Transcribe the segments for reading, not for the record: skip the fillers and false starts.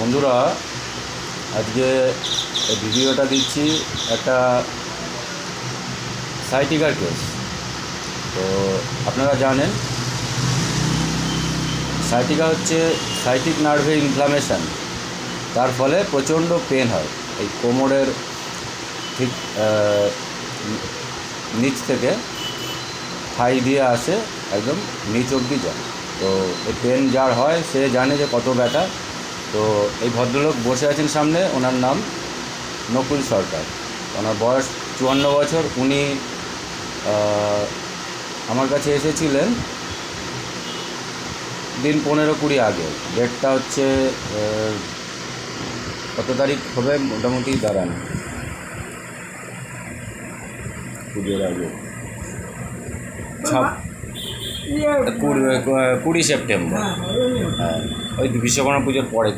বন্ধুরা, আজকে এই ভিডিওটা দিচ্ছি একটা সাইটিকার কেস। তো আপনারা জানেন সাইটিকা হচ্ছে সাইটিক নার্ভে ইনফ্লামেশন, তার ফলে প্রচণ্ড পেন হয়। এই কোমরের ঠিক নিচ থেকে থাই দিয়ে আসে একদম নিচ অবধি যায়। তো এই পেন যার হয় সে জানে যে কত ব্যথা। তো এই ভদ্রলোক বসে আছেন সামনে, ওনার নাম নকুল সরকার। ওনার বয়স 54 বছর। উনি আমার কাছে এসেছিলেন দিন 15-20 আগে। ডেটটা হচ্ছে কত তারিখ হবে মোটামুটি, দাঁড়ান, পুজোর আগে 20 সেপ্টেম্বর। হ্যাঁ, ওই বিশ্বকর্মা পুজোর পরে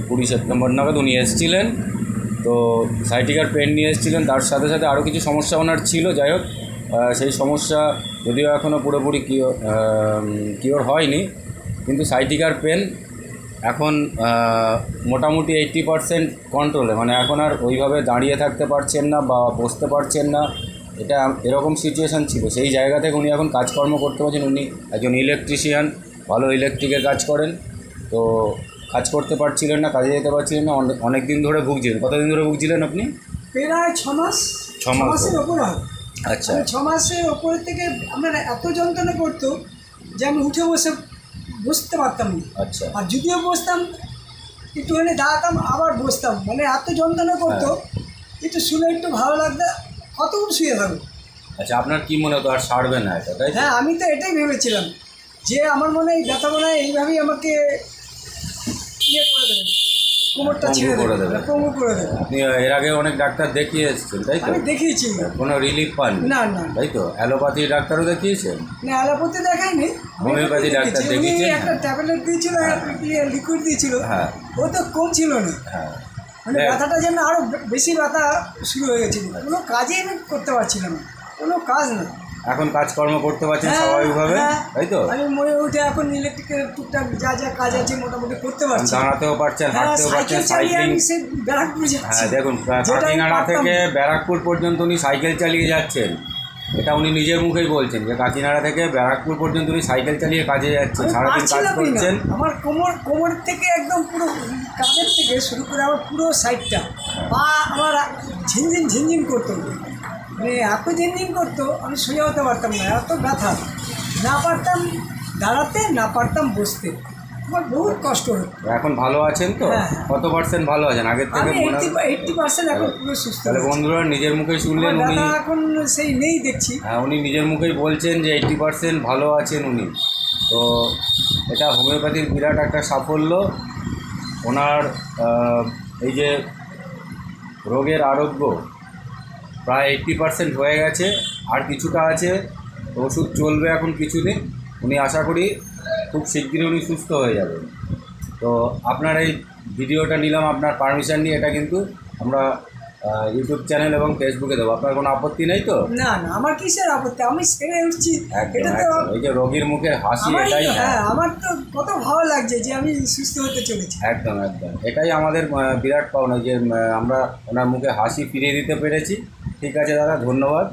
20 সেপ্টেম্বর নাগাদ উনি এসেছিলেন। তো সাইটিকার পেন নিয়ে এসেছিলেন, তার সাথে সাথে আরও কিছু সমস্যা ওনার ছিল। যাই হোক, সেই সমস্যা যদিও এখনও পুরোপুরি কিওর হয়নি, কিন্তু সাইটিকার পেন এখন মোটামুটি 80% কন্ট্রোলে। মানে এখন আর ওইভাবে দাঁড়িয়ে থাকতে পারছেন না বা বসতে পারছেন না, এটা এরকম সিচুয়েশান ছিল। সেই জায়গা থেকে উনি এখন কাজকর্ম করতে পারছেন। উনি একজন ইলেকট্রিশিয়ান, ভালো ইলেকট্রিকের কাজ করেন। তো কাজ করতে পারছিলেন না, কাজে যেতে পারছিলেন না, অনেক দিন ধরে ভুগছিলেন। কতদিন ধরে ভুগছিলেন আপনি? প্রায় 6 মাস। 6 মাসের ওপর হয়। আচ্ছা, 6 মাসের ওপর থেকে আমার এত যন্ত্রণা করতো যে আমি উঠে বসতে পারতাম না। আচ্ছা। আর যদিও বসতাম, একটুখানি দাঁড়াতাম আবার বসতাম, মানে এত যন্ত্রণা করতো। একটু শুনে একটু ভালো লাগতো, কতক্ষণ শুয়ে থাকবো। আচ্ছা, আপনার কি মনে হতো আর সারবে না এটা, তাই? হ্যাঁ, আমি তো এটাই ভেবেছিলাম যে আমার মনে হয় ব্যথা মনে হয় এইভাবেই আমাকে ইয়ে করে দেবেন, কোমরটা ছিঁড়ে করে দেবে, পঙ্গু করে দেবে। আপনি এর আগে অনেক ডাক্তার দেখিয়ে এসেছেন, তাই তো? আমি দেখিয়েছি, কোনো রিলিফ পান? না না, তাই তো? অ্যালোপ্যাথি ডাক্তারও দেখিয়েছেন? না, অ্যালোপ্যাথি দেখাইনি, হোমিওপ্যাথি ডাক্তার দেখিয়েছেন? একটা ট্যাবলেট দিয়েছিল, লিকুইড দিয়েছিল। হ্যাঁ, ও তো কম ছিল না। হ্যাঁ, মানে ব্যথাটা যেন আরও বেশি ব্যথা শুরু হয়ে গেছিল। কোনো কাজই আমি করতে পারছিলাম না, কোনো কাজ না। এখন কাজকর্ম করতে পারছেন স্বাভাবিকভাবে, তাই তো? আমি মনে উঠে এখন ইলেকট্রিকের টুকটাক যা যা কাজ আছে মোটামুটি করতে পারছি। দাঁড়াতেও পারছেন, হাঁটতেও পারছেন, সাইক্লিং। হ্যাঁ, দেখুন, কাকিনাড়া থেকে ব্যারাকপুর পর্যন্ত উনি সাইকেল চালিয়ে যাচ্ছেন। এটা উনি নিজের মুখেই বলছেন যে কাকিনাড়া থেকে ব্যারাকপুর পর্যন্ত উনি সাইকেল চালিয়ে কাজে যাচ্ছেন, সারাদিন কাজ করছেন। আমার কোমর থেকে একদম পুরো কাঁধের থেকে শুরু করে আমার পুরো সাইডটা পা আমার ঝিনঝিন করতো, মানে এত ঝিনঝিন করতো আমি সোজা হতে পারতাম না, এত ব্যথা। না পারতাম দাঁড়াতে, না পারতাম বসতে, আমার বহুত কষ্ট হতো। এখন ভালো আছেন তো? কত পার্সেন্ট ভালো আছেন আগের থেকে? 80% এখন পুরো সুস্থ। তাহলে বন্ধুরা নিজের মুখেই শুনলেন, উনি এখন সেই নেই দেখছি। হ্যাঁ, উনি নিজের মুখেই বলছেন যে 80% ভালো আছেন উনি। তো এটা হোমিওপ্যাথির বিরাট একটা সাফল্য। ওনার এই যে রোগের আরোগ্য প্রায় 80% হয়ে গেছে, আর কিছুটা আছে। ওষুধ চলবে এখন কিছুদিন। উনি আশা করি খুব শিগগিরই উনি সুস্থ হয়ে যাবেন। তো আপনার এই ভিডিওটা নিলাম আপনার পারমিশন নিয়ে। এটা কিন্তু আমরা ইউটিউব চ্যানেল এবং ফেসবুকে দেবো। আপনার কোনো আপত্তি নেই তো? না না, আমার কিসের আপত্তি, আমি সেরে উঠছি। এটা তো এই যে রোগীর মুখের হাসি, এটাই। হ্যাঁ, আমার তো কত ভালো লাগছে যে আমি সুস্থ হতে চলেছি। একদম একদম, এটাই আমাদের বিরাট পাওনা যে আমরা ওনার মুখে হাসি ফিরিয়ে দিতে পেরেছি। ঠিক আছে দাদা, ধন্যবাদ।